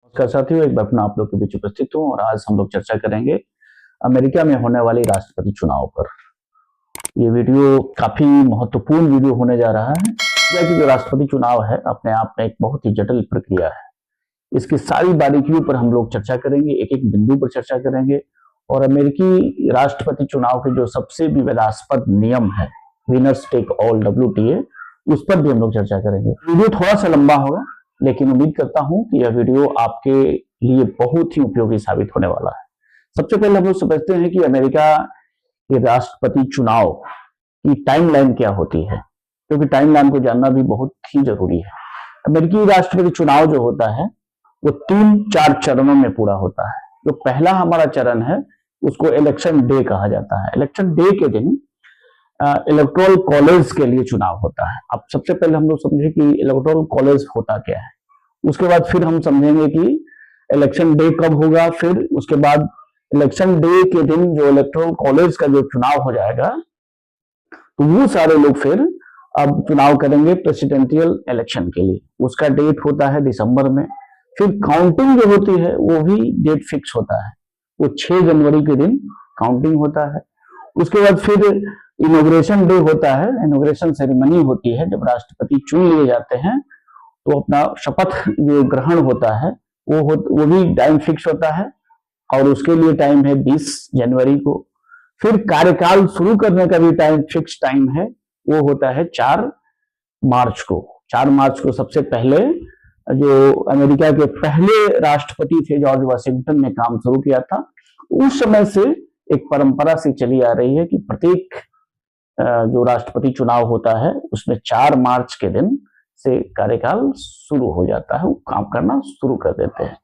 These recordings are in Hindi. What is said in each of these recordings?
नमस्कार साथियों, एक बार अपना आप लोग के बीच उपस्थित हूँ और आज हम लोग चर्चा करेंगे अमेरिका में होने वाली राष्ट्रपति चुनाव पर। ये वीडियो काफी महत्वपूर्ण वीडियो होने जा रहा है, क्योंकि जो राष्ट्रपति चुनाव है अपने आप में एक बहुत ही जटिल प्रक्रिया है। इसकी सारी बारीकियों पर हम लोग चर्चा करेंगे, एक एक बिंदु पर चर्चा करेंगे और अमेरिकी राष्ट्रपति चुनाव के जो सबसे विवादास्पद नियम है, विनर्स टेक ऑल WTA, उस पर भी हम लोग चर्चा करेंगे। वीडियो थोड़ा सा लंबा होगा, लेकिन उम्मीद करता हूं कि यह वीडियो आपके लिए बहुत ही उपयोगी साबित होने वाला है। सबसे पहले हम लोग समझते हैं कि अमेरिका के राष्ट्रपति चुनाव की टाइमलाइन क्या होती है, क्योंकि टाइमलाइन को जानना भी बहुत ही जरूरी है। अमेरिकी राष्ट्रपति चुनाव जो होता है वो 3-4 चरणों में पूरा होता है। जो पहला हमारा चरण है उसको इलेक्शन डे कहा जाता है। इलेक्शन डे के दिन इलेक्टोरल कॉलेज के लिए चुनाव होता है। अब सबसे पहले हम लोग समझे कि इलेक्टोरल कॉलेज होता क्या है, उसके बाद फिर हम समझेंगे कि इलेक्शन डे कब होगा। फिर उसके बाद इलेक्शन डे के दिन जो इलेक्टोरल कॉलेज का जो चुनाव हो जाएगा, तो वो सारे लोग फिर अब चुनाव करेंगे प्रेसिडेंशियल इलेक्शन के लिए। उसका डेट होता है दिसंबर में। फिर काउंटिंग जो होती है वो भी डेट फिक्स होता है, वो 6 जनवरी के दिन काउंटिंग होता है। उसके बाद फिर इनॉग्रेशन डे होता है, इनॉग्रेशन सेरेमनी होती है। जब राष्ट्रपति चुन लिए जाते हैं तो अपना शपथ जो ग्रहण होता है वो भी टाइम फिक्स होता है और उसके लिए टाइम है 20 जनवरी को। फिर कार्यकाल शुरू करने का भी टाइम फिक्स टाइम है, वो होता है 4 मार्च को। 4 मार्च को सबसे पहले जो अमेरिका के पहले राष्ट्रपति थे जॉर्ज वाशिंगटन ने काम शुरू किया था। उस समय से एक परंपरा सी चली आ रही है कि प्रत्येक जो राष्ट्रपति चुनाव होता है उसमें 4 मार्च के दिन से कार्यकाल शुरू हो जाता है, वो काम करना शुरू कर देते हैं।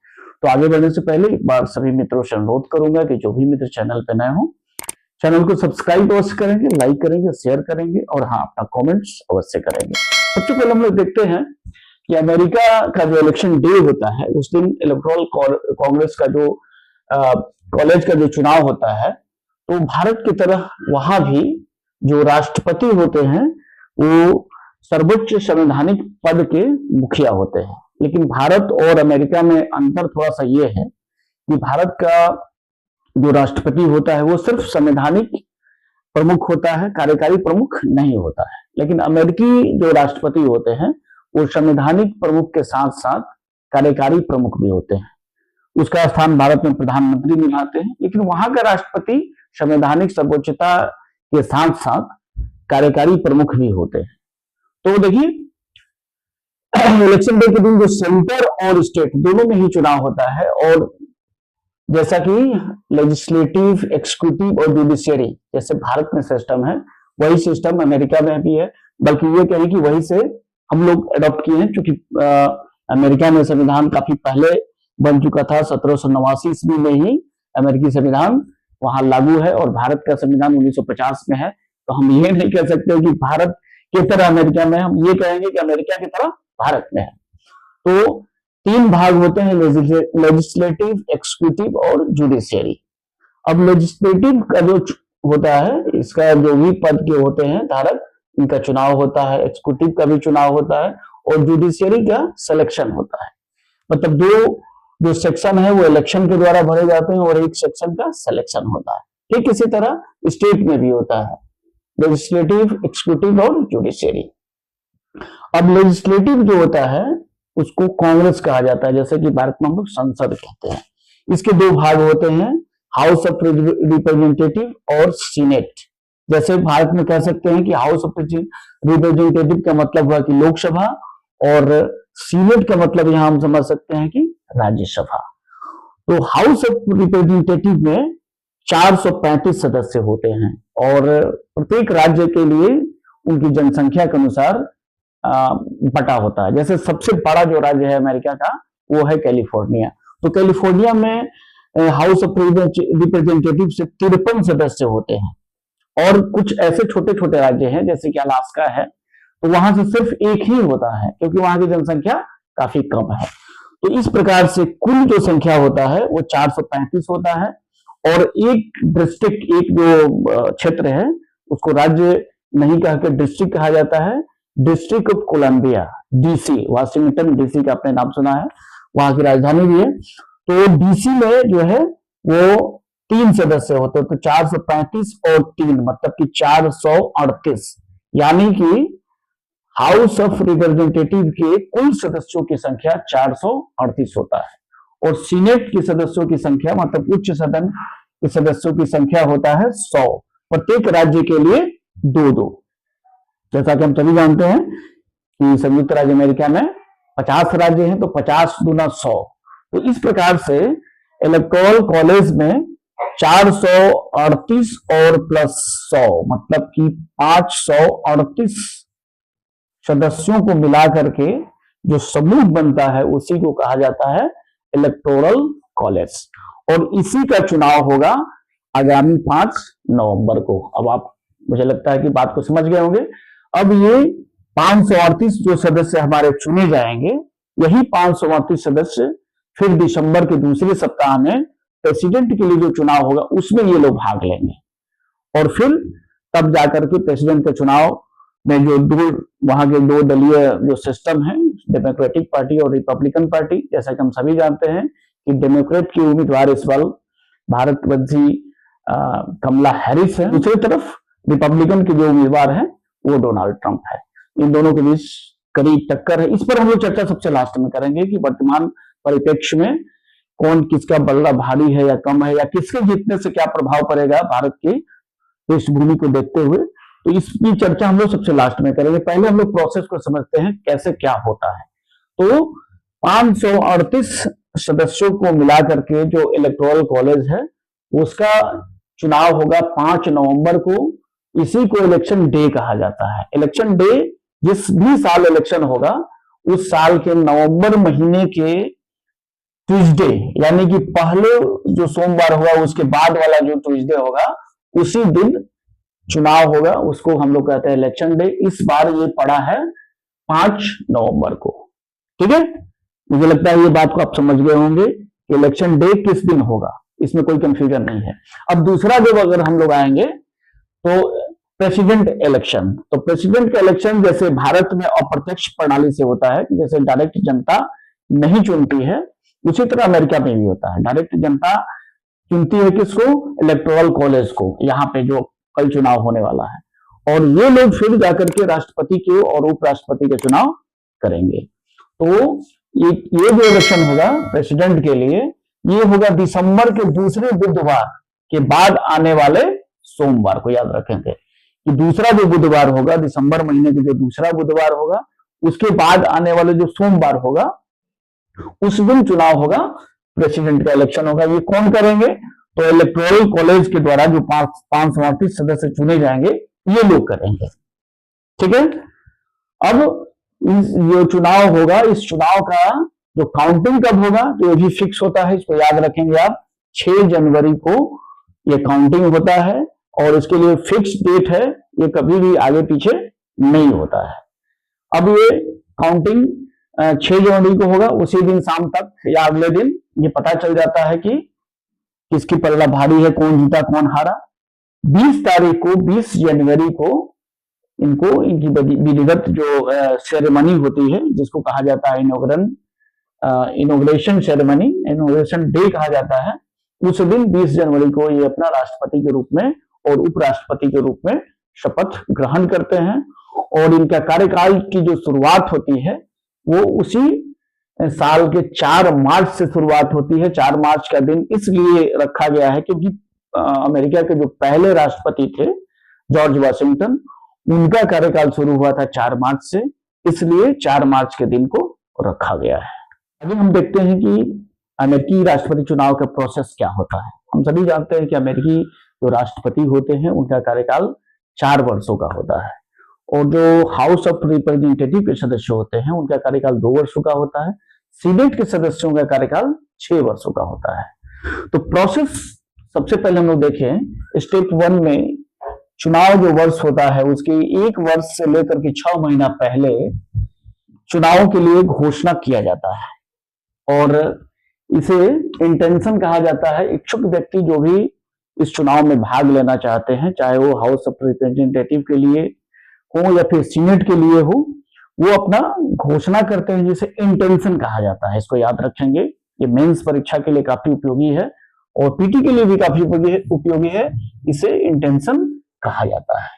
तो आगे बढ़ने से पहले एक बार सभी मित्रों से अनुरोध करूंगा कि जो भी मित्र चैनल पे नए हो, चैनल को सब्सक्राइब अवश्य करेंगे, लाइक करेंगे, शेयर करेंगे और हाँ, अपना कमेंट्स अवश्य करेंगे। सबसे पहले हम लोग देखते हैं कि अमेरिका का जो इलेक्शन डे होता है उस दिन इलेक्टोरल कांग्रेस का जो कॉलेज का जो चुनाव होता है, तो भारत की तरह वहां भी जो राष्ट्रपति होते हैं वो सर्वोच्च संवैधानिक पद के मुखिया होते हैं। लेकिन भारत और अमेरिका में अंतर थोड़ा सा ये है कि भारत का जो राष्ट्रपति होता है वो सिर्फ संवैधानिक प्रमुख होता है, कार्यकारी प्रमुख नहीं होता है। लेकिन अमेरिकी जो राष्ट्रपति होते हैं वो संवैधानिक प्रमुख के साथ साथ कार्यकारी प्रमुख भी होते हैं। उसका स्थान भारत में प्रधानमंत्री निभाते हैं, लेकिन वहां का राष्ट्रपति संवैधानिक सर्वोच्चता के साथ साथ कार्यकारी प्रमुख भी होते हैं। तो देखिए, इलेक्शन डे के दिन जो सेंटर और स्टेट दोनों में ही चुनाव होता है, और जैसा कि लेजिस्लेटिव, एक्सिक्यूटिव और जुडिशियरी जैसे भारत में सिस्टम है, वही सिस्टम अमेरिका में भी है। बल्कि ये कहें कि वही से हम लोग अडॉप्ट किए हैं, क्योंकि अमेरिका में संविधान काफी पहले बन चुका था। 1789 ईस्वी में ही अमेरिकी संविधान वहां लागू है और भारत का संविधान 1950 में है। तो हम ये नहीं कह सकते कि भारत की तरह अमेरिका में, हम ये कहेंगे कि अमेरिका की तरह भारत में है। तो 3 भाग होते हैं, लेजिस्लेटिव, एक्सिक्यूटिव और जुडिशियरी। अब लेजिस्लेटिव का जो होता है, इसका जो भी पद के होते हैं धारक, इनका चुनाव होता है। एक्सिक्यूटिव का भी चुनाव होता है और जुडिशियरी का सिलेक्शन होता है। मतलब 2 जो सेक्शन है वो इलेक्शन के द्वारा भरे जाते हैं और एक सेक्शन का सिलेक्शन होता है। ठीक इसी तरह स्टेट में भी होता है, लेजिस्लेटिव, एक्सिक्यूटिव और जुडिशियरी। अब लेजिस्लेटिव जो होता है उसको कांग्रेस कहा जाता है, जैसे कि भारत में हम लोग संसद कहते हैं। इसके 2 भाग होते हैं, हाउस ऑफ रिप्रेजेंटेटिव और सीनेट। जैसे भारत में कह सकते हैं कि हाउस ऑफ रिप्रेजेंटेटिव का मतलब हुआ कि लोकसभा, और सीनेट का मतलब यहां हम समझ सकते हैं कि राज्यसभा। तो हाउस ऑफ रिप्रेजेंटेटिव में 435 सदस्य होते हैं और प्रत्येक राज्य के लिए उनकी जनसंख्या के अनुसार बटा होता है। जैसे सबसे बड़ा जो राज्य है अमेरिका का वो है कैलिफोर्निया। तो कैलिफोर्निया में हाउस ऑफ रिप्रेजेंटेटिव से 53 सदस्य होते हैं। और कुछ ऐसे छोटे छोटे राज्य हैं जैसे कि अलास्का है, तो वहां से सिर्फ एक ही होता है, क्योंकि वहां की जनसंख्या काफी कम है। तो इस प्रकार से कुल जो संख्या होता है वो 435 होता है। और एक डिस्ट्रिक्ट, एक जो क्षेत्र है उसको राज्य नहीं कहकर डिस्ट्रिक्ट कहा जाता है। District of Columbia, DC, Washington DC का आपने नाम सुना है, वहां की राजधानी भी है। तो डीसी में जो है वो 3 सदस्य होते हैं, तो 435 और 3 मतलब कि 438, यानी कि हाउस ऑफ रिप्रेजेंटेटिव के कुल सदस्यों की संख्या 438 होता है, और सीनेट के सदस्यों की संख्या मतलब उच्च सदन के सदस्यों की संख्या होता है 100, प्रत्येक राज्य के लिए 2-2। जैसा कि हम सभी जानते हैं कि संयुक्त राज्य अमेरिका में 50 राज्य हैं, तो 50 दूना 100। तो इस प्रकार से इलेक्टोरल कॉलेज में 438 और प्लस 100 मतलब कि 538 सदस्यों को मिला करके जो समूह बनता है उसी को कहा जाता है इलेक्टोरल कॉलेज। और इसी का चुनाव होगा आगामी 5 नवंबर को। अब आप, मुझे लगता है कि बात को समझ गए होंगे। अब ये 538 जो सदस्य हमारे चुने जाएंगे, यही 538 सदस्य फिर दिसंबर के दूसरे सप्ताह में प्रेसिडेंट के लिए जो चुनाव होगा उसमें ये लोग भाग लेंगे, और फिर तब जाकर के प्रेसिडेंट के चुनाव में जो वहां के 2 दलीय जो सिस्टम है, डेमोक्रेटिक पार्टी और रिपब्लिकन पार्टी, जैसा कि हम सभी जानते हैं कि डेमोक्रेट की उम्मीदवार इस बार भारतवंशी कमला हैरिस है, दूसरी तरफ रिपब्लिकन के जो उम्मीदवार है वो डोनाल्ड ट्रंप है। इन दोनों के बीच करीब टक्कर है। इस पर हम लोग चर्चा सबसे लास्ट में करेंगे कि वर्तमान परिप्रेक्ष्य में कौन किसका बल्ला भारी है या कम है, या किसके जीतने से क्या प्रभाव पड़ेगा भारत की पृष्ठभूमि को देखते हुए। तो इसकी चर्चा हम लोग सबसे लास्ट में करेंगे। पहले हम लोग प्रोसेस को समझते हैं कैसे क्या होता है। तो 538 सदस्यों को मिला करके जो इलेक्टोरल कॉलेज है उसका चुनाव होगा 5 नवंबर को। इसी को इलेक्शन डे कहा जाता है। इलेक्शन डे, जिस भी साल इलेक्शन होगा उस साल के नवंबर महीने के ट्यूसडे, यानी कि पहले जो सोमवार होगा उसके बाद वाला जो ट्यूसडे होगा उसी दिन चुनाव होगा, उसको हम लोग कहते हैं इलेक्शन डे। इस बार ये पड़ा है 5 नवंबर को। ठीक है, मुझे लगता है ये बात को आप समझ गए होंगे कि इलेक्शन डे किस दिन होगा, इसमें कोई कंफ्यूजन नहीं है। अब दूसरा जब अगर हम लोग आएंगे तो प्रेसिडेंट इलेक्शन। तो प्रेसिडेंट का इलेक्शन जैसे भारत में अप्रत्यक्ष प्रणाली से होता है, जैसे डायरेक्ट जनता नहीं चुनती है, उसी तरह अमेरिका में भी होता है। डायरेक्ट जनता चुनती है किसको? इलेक्टोरल कॉलेज को, यहाँ पे जो कल चुनाव होने वाला है, और ये लोग फिर जाकर के राष्ट्रपति के और उपराष्ट्रपति के चुनाव करेंगे। तो ये जो इलेक्शन होगा प्रेसिडेंट के लिए, ये होगा दिसंबर के दूसरे बुधवार के बाद आने वाले सोमवार को। याद रखेंगे कि दूसरा जो बुधवार होगा, दिसंबर महीने के जो दूसरा बुधवार होगा, उसके बाद आने वाले जो सोमवार होगा उस दिन चुनाव होगा, प्रेसिडेंट का इलेक्शन होगा। ये कौन करेंगे? तो इलेक्टोरल कॉलेज के द्वारा जो 538 सदस्य चुने जाएंगे ये लोग करेंगे। ठीक है, अब जो चुनाव होगा, इस चुनाव का जो काउंटिंग कब होगा तो ये भी फिक्स होता है, इसको याद रखेंगे आप। 6 जनवरी को ये काउंटिंग होता है और इसके लिए फिक्स डेट है, ये कभी भी आगे पीछे नहीं होता है। अब ये काउंटिंग 6 जनवरी को होगा, उसी दिन शाम तक या अगले दिन ये पता चल जाता है कि किसकी पल्ला भारी है, कौन जीता कौन हारा। 20 तारीख को, 20 जनवरी को इनकी विधिवत जो सेरेमनी होती है, जिसको कहा जाता है इनॉग्रेशन सेरेमनी, इनॉग्रेशन डे कहा जाता है, उस दिन 20 जनवरी को ये अपना राष्ट्रपति के रूप में और उपराष्ट्रपति के रूप में शपथ ग्रहण करते हैं। और इनका कार्यकाल की जो शुरुआत होती है वो उसी साल के 4 मार्च से शुरुआत होती है। 4 मार्च का दिन इसलिए रखा गया है क्योंकि अमेरिका के जो पहले राष्ट्रपति थे जॉर्ज वाशिंगटन, उनका कार्यकाल शुरू हुआ था 4 मार्च से, इसलिए 4 मार्च के दिन को रखा गया है। अभी हम देखते हैं कि अमेरिकी राष्ट्रपति चुनाव का प्रोसेस क्या होता है। हम सभी जानते हैं कि अमेरिकी जो राष्ट्रपति होते हैं उनका कार्यकाल 4 वर्षों का होता है, और जो हाउस ऑफ रिप्रेजेंटेटिव के सदस्य होते हैं उनका कार्यकाल 2 वर्षों का होता है। सीनेट के सदस्यों का कार्यकाल 6 वर्षों का होता है। तो प्रोसेस सबसे पहले हम लोग देखें, स्टेप 1 में चुनाव जो वर्ष होता है उसके 1 वर्ष से लेकर के 6 महीना पहले चुनाव के लिए घोषणा किया जाता है, और इसे इंटेंशन कहा जाता है। इच्छुक व्यक्ति जो भी इस चुनाव में भाग लेना चाहते हैं, चाहे वो हाउस ऑफ रिप्रेजेंटेटिव के लिए हो या फिर सीनेट के लिए हो, वो अपना घोषणा करते हैं, जिसे इंटेंशन कहा जाता है। इसको याद रखेंगे, ये मेंस परीक्षा के लिए काफी उपयोगी है और पीटी के लिए भी काफी उपयोगी है। इसे इंटेंशन कहा जाता है।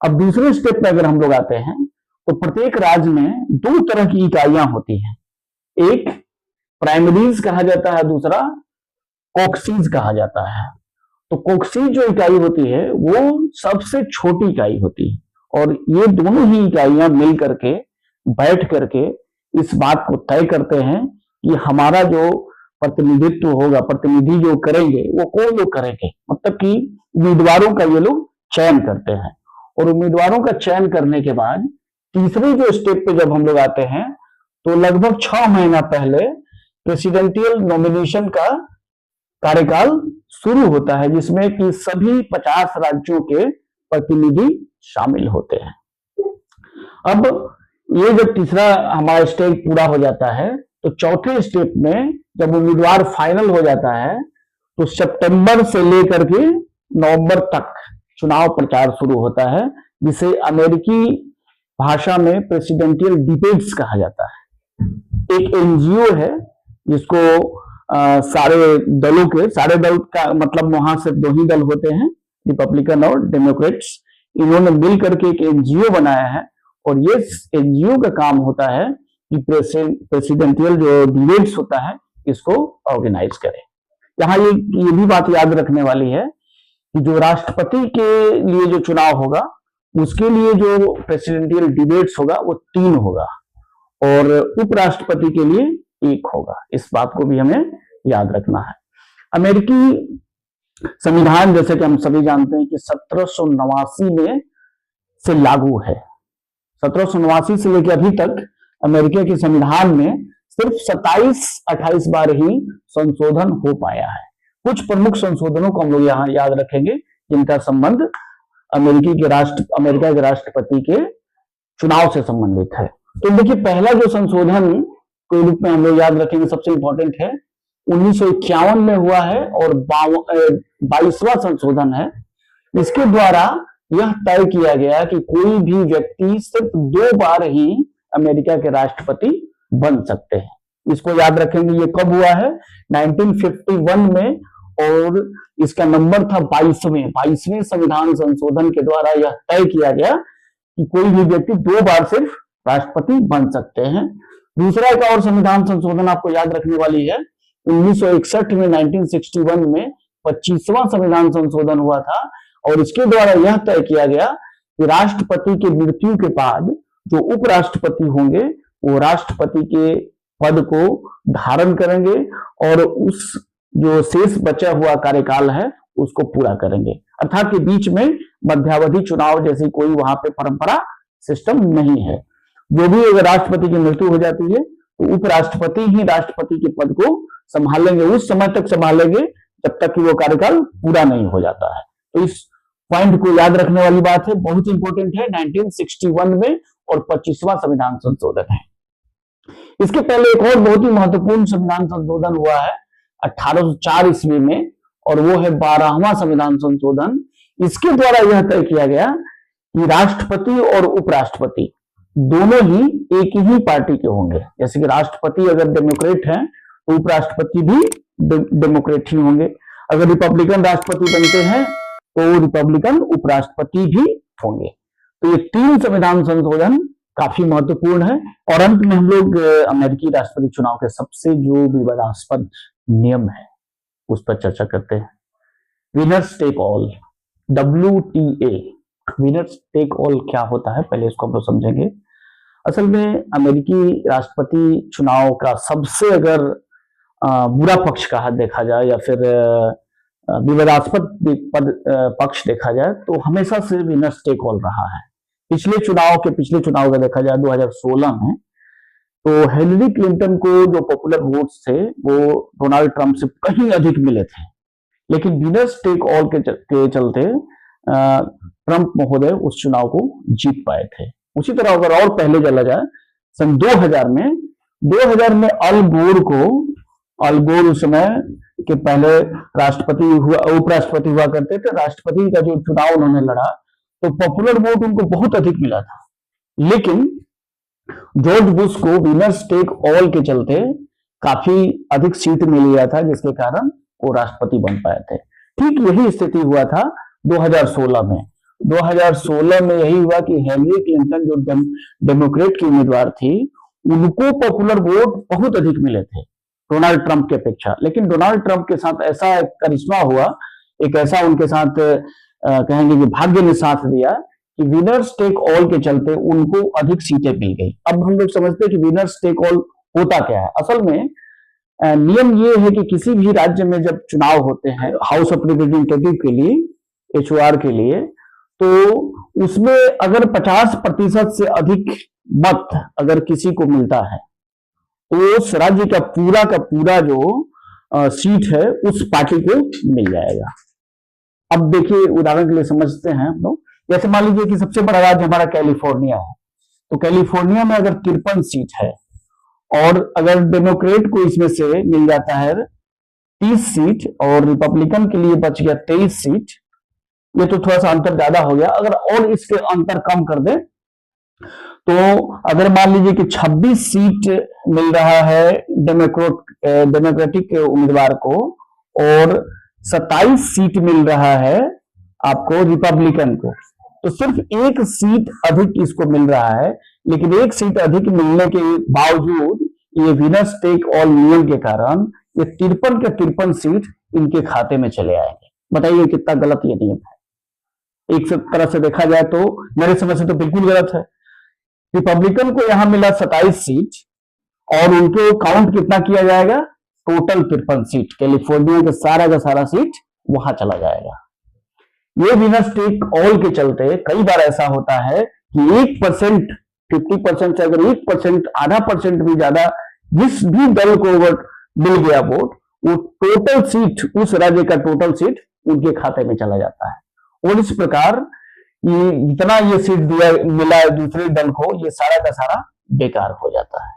अब दूसरे स्टेप में अगर हम लोग आते हैं तो प्रत्येक राज्य में दो तरह की इकाइयां होती हैं, एक प्राइमरीज कहा जाता है, दूसरा कॉक्सीज कहा जाता है। तो कॉक्सीज जो इकाई होती है वो सबसे छोटी इकाई होती है और ये दोनों ही इकाइयां मिल करके बैठ करके इस बात को तय करते हैं कि हमारा जो प्रतिनिधित्व होगा, प्रतिनिधि जो करेंगे वो कौन लोग करेंगे, मतलब कि उम्मीदवारों का ये लोग चयन करते हैं। और उम्मीदवारों का चयन करने के बाद तीसरे जो स्टेप पे जब हम लोग आते हैं तो लगभग 6 महीना पहले प्रेसिडेंशियल नॉमिनेशन का कार्यकाल शुरू होता है, जिसमें कि सभी 50 राज्यों के प्रतिनिधि शामिल होते हैं। अब ये जब तीसरा हमारा स्टेप पूरा हो जाता है तो चौथे स्टेप में जब उम्मीदवार फाइनल हो जाता है तो सितंबर से लेकर के नवंबर तक चुनाव प्रचार शुरू होता है, जिसे अमेरिकी भाषा में प्रेसिडेंशियल डिबेट्स कहा जाता है। एक एनजीओ है जिसको सारे दल का मतलब वहां से दो ही दल होते हैं, रिपब्लिकन और डेमोक्रेट्स। इन्होंने मिल करके एक एनजीओ बनाया है और ये एनजीओ का काम होता है कि प्रेसिडेंशियल जो डिबेट्स होता है इसको ऑर्गेनाइज करे। यहाँ ये भी बात याद रखने वाली है कि जो राष्ट्रपति के लिए जो चुनाव होगा उसके लिए जो प्रेसिडेंशियल डिबेट्स होगा वो 3 होगा और उपराष्ट्रपति के लिए 1 होगा। इस बात को भी हमें याद रखना है। अमेरिकी संविधान जैसे कि हम सभी जानते हैं कि 1789 में से लागू है। 1789 से लेकर अभी तक अमेरिका के संविधान में सिर्फ 27-28 बार ही संशोधन हो पाया है। कुछ प्रमुख संशोधनों को हम लोग यहाँ याद रखेंगे जिनका संबंध अमेरिका के राष्ट्रपति के चुनाव से संबंधित है। तो देखिए, पहला जो संशोधन के रूप में हम लोग याद रखेंगे, सबसे इंपॉर्टेंट है, 1951 में हुआ है और 22वां संशोधन है। इसके द्वारा यह तय किया गया कि कोई भी व्यक्ति सिर्फ 2 बार ही अमेरिका के राष्ट्रपति बन सकते हैं। इसको याद रखेंगे। ये कब हुआ है? 1951 में और इसका नंबर था 22वें संविधान संशोधन के द्वारा यह तय किया गया कि कोई भी व्यक्ति 2 बार सिर्फ राष्ट्रपति बन सकते हैं। दूसरा एक और संविधान संशोधन आपको याद रखने वाली है, 1961 में 1961 में 25वां संविधान संशोधन हुआ था और इसके द्वारा यह तय किया गया कि राष्ट्रपति की मृत्यु के बाद जो उपराष्ट्रपति होंगे वो राष्ट्रपति के पद को धारण करेंगे और उस जो शेष बचा हुआ कार्यकाल है उसको पूरा करेंगे। अर्थात के बीच में मध्यावधि चुनाव जैसी कोई वहां पे परंपरा सिस्टम नहीं है। जो भी अगर राष्ट्रपति की मृत्यु हो जाती है तो उपराष्ट्रपति ही राष्ट्रपति के पद को संभालेंगे, उस समय तक संभालेंगे जब तक कि वो कार्यकाल पूरा नहीं हो जाता है। तो इस पॉइंट को याद रखने वाली बात है, बहुत इंपॉर्टेंट है। 1961 में और 25वां संविधान संशोधन है। इसके पहले एक और बहुत ही महत्वपूर्ण संविधान संशोधन हुआ है 1804 ईस्वी में और वो है 12वां संविधान संशोधन। इसके द्वारा यह तय किया गया कि राष्ट्रपति और उपराष्ट्रपति दोनों ही एक ही पार्टी के होंगे। जैसे कि राष्ट्रपति अगर डेमोक्रेट हैं तो उपराष्ट्रपति भी डेमोक्रेट ही होंगे। अगर रिपब्लिकन राष्ट्रपति बनते हैं तो रिपब्लिकन उपराष्ट्रपति भी होंगे। तो ये 3 संविधान संशोधन काफी महत्वपूर्ण है। और अंत में हम लोग अमेरिकी राष्ट्रपति चुनाव के सबसे जो विवादास्पद नियम है उस पर चर्चा करते हैं। Winners take all, WTA। Winners take all क्या होता है, पहले इसको हम लोग समझेंगे। असल में अमेरिकी राष्ट्रपति चुनाव का सबसे अगर बुरा पक्ष कहा देखा जाए या फिर विवादास्पद पक्ष देखा जाए तो हमेशा से विनर्स टेक ऑल रहा है। पिछले चुनाव का देखा जाए 2016 में तो हिलरी क्लिंटन को जो पॉपुलर वोट्स थे वो डोनाल्ड ट्रंप से कहीं अधिक मिले थे, लेकिन विनर्स टेक ऑल के चलते ट्रंप महोदय उस चुनाव को जीत पाए थे। उसी तरह अगर और पहले चला जाए, सन 2000 में अल गोर उस समय के पहले उपराष्ट्रपति हुआ करते थे। राष्ट्रपति का जो चुनाव उन्होंने लड़ा तो पॉपुलर वोट उनको बहुत अधिक मिला था, लेकिन जॉर्ज बुश को विनर्स टेक ऑल के चलते काफी अधिक सीट मिल गया था, जिसके कारण वो राष्ट्रपति बन पाए थे। ठीक यही स्थिति हुआ था 2016 में। 2016 में यही हुआ कि हिलरी क्लिंटन जो डेमोक्रेट की उम्मीदवार थी, उनको पॉपुलर वोट बहुत अधिक मिले थे डोनाल्ड ट्रंप की अपेक्षा। लेकिन डोनाल्ड ट्रंप के साथ ऐसा एक करिश्मा हुआ, एक ऐसा उनके साथ कहेंगे कि भाग्य ने साथ दिया कि विनर्स टेक ऑल के चलते उनको अधिक सीटें मिल गई। अब हम लोग समझते हैं कि विनर्स टेक ऑल होता क्या है। असल में नियम ये है कि किसी भी राज्य में जब चुनाव होते हैं हाउस ऑफ रिप्रेजेंटेटिव के लिए, HOR के लिए, तो उसमें अगर 50% से अधिक मत अगर किसी को मिलता है तो उस राज्य का पूरा जो सीट है उस पार्टी को मिल जाएगा। अब देखिए उदाहरण के लिए समझते हैं हम लोग, जैसे मान लीजिए कि सबसे बड़ा राज्य हमारा कैलिफोर्निया है, तो कैलिफोर्निया में अगर 53 सीट है और अगर डेमोक्रेट को इसमें से मिल जाता है 30 सीट और रिपब्लिकन के लिए बच गया 23 सीट, ये तो थोड़ा सा अंतर ज्यादा हो गया। अगर और इसके अंतर कम कर दे तो अगर मान लीजिए कि 26 सीट मिल रहा है डेमोक्रेटिक उम्मीदवार को और 27 सीट मिल रहा है आपको रिपब्लिकन को, तो सिर्फ एक सीट अधिक इसको मिल रहा है। लेकिन एक सीट अधिक मिलने के बावजूद ये विनर्स टेक ऑल नियम के कारण ये 53 के 53 सीट इनके खाते में चले आएंगे। बताइए कितना गलत ये नियम है। एक तरह से देखा जाए तो मेरे समझ से तो बिल्कुल गलत है। रिपब्लिकन को यहां मिला 27 सीट और उनको काउंट कितना किया जाएगा, टोटल 53 सीट, कैलिफोर्निया का सारा सीट वहां चला जाएगा। ये विनर्स टेक ऑल के चलते कई बार ऐसा होता है कि 1%, 50% से अगर 1%, आधा परसेंट भी ज्यादा जिस भी दल को मिल गया वोट, वो टोटल सीट, उस राज्य का टोटल सीट उनके खाते में चला जाता है। और इस प्रकार ये जितना ये सीट मिला है दूसरे दल को, ये सारा का सारा बेकार हो जाता है।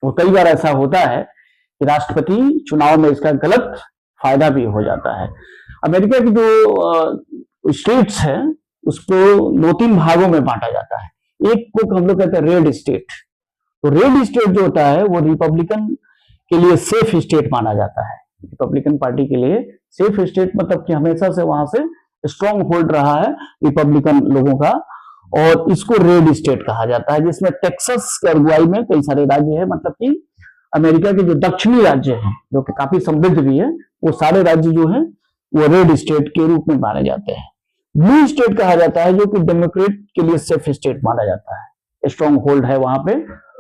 और कई बार ऐसा होता है कि राष्ट्रपति चुनाव में इसका गलत फायदा भी हो जाता है। अमेरिका की जो स्टेट्स है उसको 2-3 भागों में बांटा जाता है। एक को हम लोग कहते हैं रेड स्टेट। तो रेड स्टेट जो होता है वो रिपब्लिकन के लिए सेफ स्टेट माना जाता है। रिपब्लिकन पार्टी के लिए सेफ स्टेट मतलब कि हमेशा से वहां से स्ट्रॉन्ग होल्ड रहा है रिपब्लिकन लोगों का, और इसको रेड स्टेट कहा जाता है, जिसमें टेक्सास के अगुवाई में कई सारे राज्य है। मतलब कि अमेरिका के जो दक्षिणी राज्य हैं जो कि काफी समृद्ध भी है, वो सारे राज्य जो है वो रेड स्टेट के रूप में माने जाते हैं। ब्लू स्टेट कहा जाता है जो कि डेमोक्रेट के लिए सेफ स्टेट माना जाता है, स्ट्रॉन्ग होल्ड है वहां पे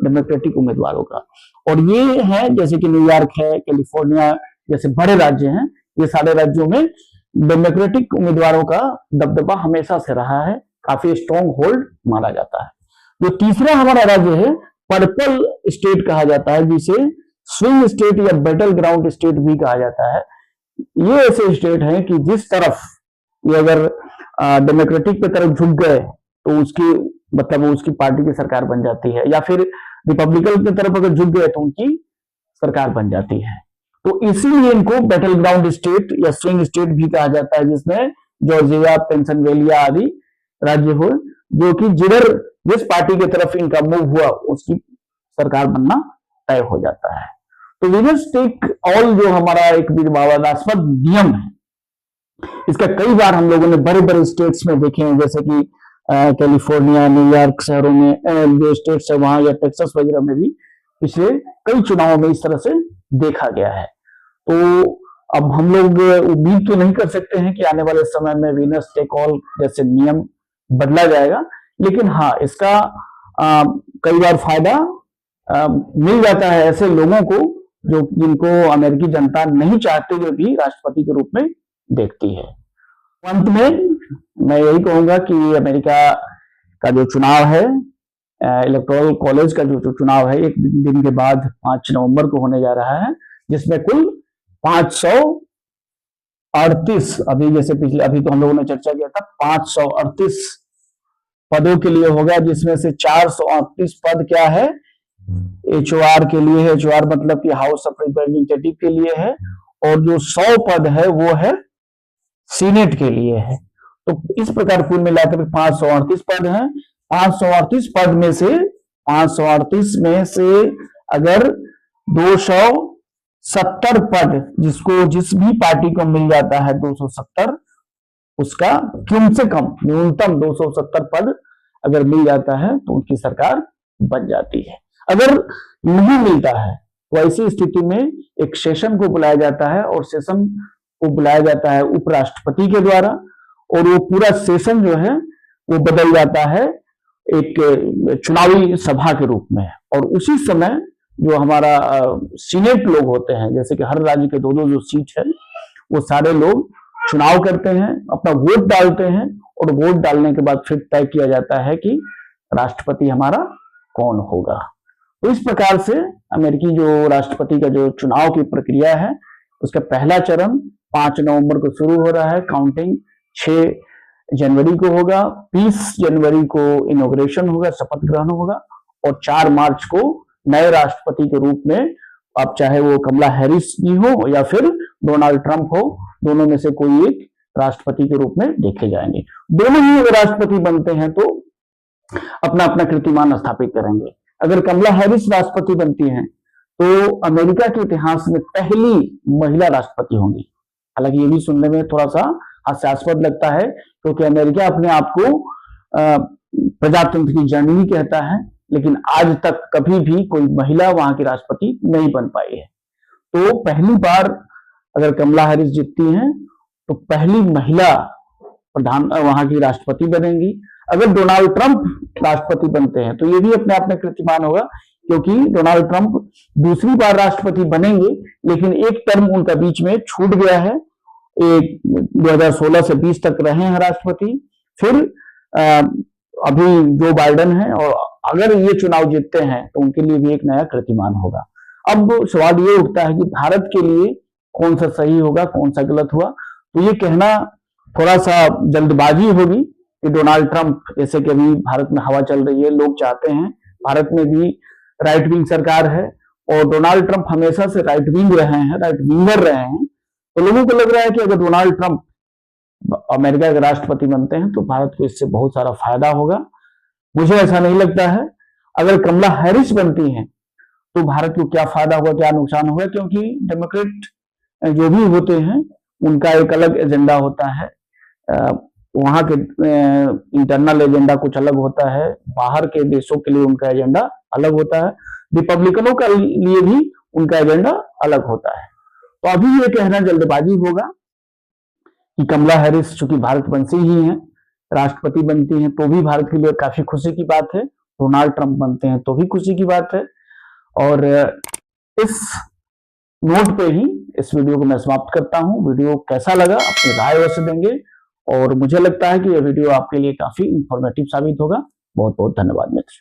डेमोक्रेटिक उम्मीदवारों का। और ये है जैसे कि न्यूयॉर्क है, कैलिफोर्निया जैसे बड़े राज्य हैं, ये सारे राज्यों में डेमोक्रेटिक उम्मीदवारों का दबदबा हमेशा से रहा है, काफी स्ट्रॉन्ग होल्ड माना जाता है। जो तीसरा हमारा राज्य है पर्पल स्टेट कहा जाता है, जिसे स्विंग स्टेट या बैटल ग्राउंड स्टेट भी कहा जाता है। ये ऐसे स्टेट हैं कि जिस तरफ ये अगर डेमोक्रेटिक की तरफ झुक गए तो उसकी मतलब उसकी पार्टी की सरकार बन जाती है, या फिर रिपब्लिकन की तरफ अगर झुक गए तो उनकी सरकार बन जाती है। तो इसीलिए इनको बैटल ग्राउंड स्टेट या स्विंग स्टेट भी कहा जाता है, जिसमें जॉर्जिया, पेंसिल्वेनिया आदि राज्य हो, जो कि जिस पार्टी की तरफ इनका मूव हुआ उसकी सरकार बनना तय हो जाता है। तो विनर्स टेक ऑल जो हमारा एक विवादास्पद नियम है, इसका कई बार हम लोगों ने बड़े बड़े स्टेट्स में देखे हैं, जैसे कि कैलिफोर्निया, न्यूयॉर्क शहरों में जो स्टेट्स है वहां, या टेक्सास वगैरह में भी पिछले कई चुनावों में इस तरह से देखा गया है। तो अब हम लोग उम्मीद तो नहीं कर सकते हैं कि आने वाले समय में विनर्स टेक ऑल जैसे नियम बदला जाएगा, लेकिन हाँ इसका कई बार फायदा मिल जाता है ऐसे लोगों को जो जिनको अमेरिकी जनता नहीं चाहते हुए भी राष्ट्रपति के रूप में देखती है। अंत में मैं यही कहूंगा कि अमेरिका का जो चुनाव है, इलेक्टोरल कॉलेज का जो चुनाव है, एक दिन के बाद 5 नवंबर को होने जा रहा है, जिसमें कुल 538 अभी तो हम लोगों ने चर्चा किया था 538 पदों के लिए होगा, जिसमें से 438 पद क्या है, HOR के लिए है। HOR मतलब कि हाउस ऑफ रिप्रेजेंटेटिव के लिए है, और जो 100 पद है वो है सीनेट के लिए है। तो इस प्रकार कुल मिलाकर 538 पद हैं। 538 पद में से 538 में से अगर 270 पद जिस भी पार्टी को मिल जाता है 270, उसका कम से कम न्यूनतम 270 पद अगर मिल जाता है तो उनकी सरकार बन जाती है। अगर नहीं मिलता है तो ऐसी स्थिति में एक सेशन को बुलाया जाता है और सेशन को बुलाया जाता है उपराष्ट्रपति के द्वारा, और वो पूरा सेशन जो है वो बदल जाता है एक चुनावी सभा के रूप में। और उसी समय जो हमारा सीनेट लोग होते हैं, जैसे कि हर राज्य के दो दो जो सीट है, वो सारे लोग चुनाव करते हैं, अपना वोट डालते हैं, और वोट डालने के बाद फिर तय किया जाता है कि राष्ट्रपति हमारा कौन होगा। तो इस प्रकार से अमेरिकी जो राष्ट्रपति का जो चुनाव की प्रक्रिया है, उसका पहला चरण 5 नवंबर को शुरू हो रहा है, काउंटिंग 6 जनवरी को होगा, 20 जनवरी को इनॉग्रेशन होगा, शपथ ग्रहण होगा, और 4 मार्च को नए राष्ट्रपति के रूप में, अब चाहे वो कमला हैरिस जी हो या फिर डोनाल्ड ट्रंप हो, दोनों में से कोई एक राष्ट्रपति के रूप में देखे जाएंगे। दोनों ही अगर राष्ट्रपति बनते हैं तो अपना अपना कीर्तिमान स्थापित करेंगे। अगर कमला हैरिस राष्ट्रपति बनती हैं तो अमेरिका के इतिहास में पहली महिला राष्ट्रपति होंगी। हालांकि ये भी सुनने में थोड़ा सा हास्यास्पद लगता है, क्योंकि अमेरिका अपने आप को प्रजातंत्र की जननी कहता है, लेकिन आज तक कभी भी कोई महिला वहां की राष्ट्रपति नहीं बन पाई है। तो पहली बार अगर कमला हैरिस जीतती हैं तो पहली महिला वहां की राष्ट्रपति बनेंगी। अगर डोनाल्ड ट्रंप राष्ट्रपति बनते हैं तो ये भी अपने आप में कीर्तिमान होगा, क्योंकि डोनाल्ड ट्रंप दूसरी बार राष्ट्रपति बनेंगे, लेकिन एक टर्म उनका बीच में छूट गया है। 2016 से 20 तक रहे हैं राष्ट्रपति, फिर अभी जो बाइडेन है, और अगर ये चुनाव जीतते हैं तो उनके लिए भी एक नया कीर्तिमान होगा। अब सवाल ये उठता है कि भारत के लिए कौन सा सही होगा, कौन सा गलत हुआ। तो ये कहना थोड़ा सा जल्दबाजी होगी कि डोनाल्ड ट्रंप, जैसे कि अभी भारत में हवा चल रही है, लोग चाहते हैं, भारत में भी राइट विंग सरकार है और डोनाल्ड ट्रंप हमेशा से राइट विंग रहे हैं, राइट विंगर रहे हैं, तो लोगों को लग रहा है कि अगर डोनाल्ड ट्रंप अमेरिका के राष्ट्रपति बनते हैं तो भारत को इससे बहुत सारा फायदा होगा। मुझे ऐसा नहीं लगता है। अगर कमला हैरिस बनती हैं तो भारत को क्या फायदा होगा, क्या नुकसान होगा, क्योंकि डेमोक्रेट जो भी होते हैं उनका एक अलग एजेंडा होता है, वहां के इंटरनल एजेंडा कुछ अलग होता है, बाहर के देशों के लिए उनका एजेंडा अलग होता है, रिपब्लिकनों के लिए भी उनका एजेंडा अलग होता है। तो अभी ये कहना जल्दबाजी होगा कि कमला हैरिस चूंकि भारत वंशी ही हैं, राष्ट्रपति बनती हैं तो भी भारत के लिए काफी खुशी की बात है, डोनाल्ड ट्रंप बनते हैं तो भी खुशी की बात है। और इस नोट पे ही इस वीडियो को मैं समाप्त करता हूं। वीडियो कैसा लगा अपनी राय अवश्य देंगे, और मुझे लगता है कि यह वीडियो आपके लिए काफी इंफॉर्मेटिव साबित होगा। बहुत बहुत धन्यवाद मित्र।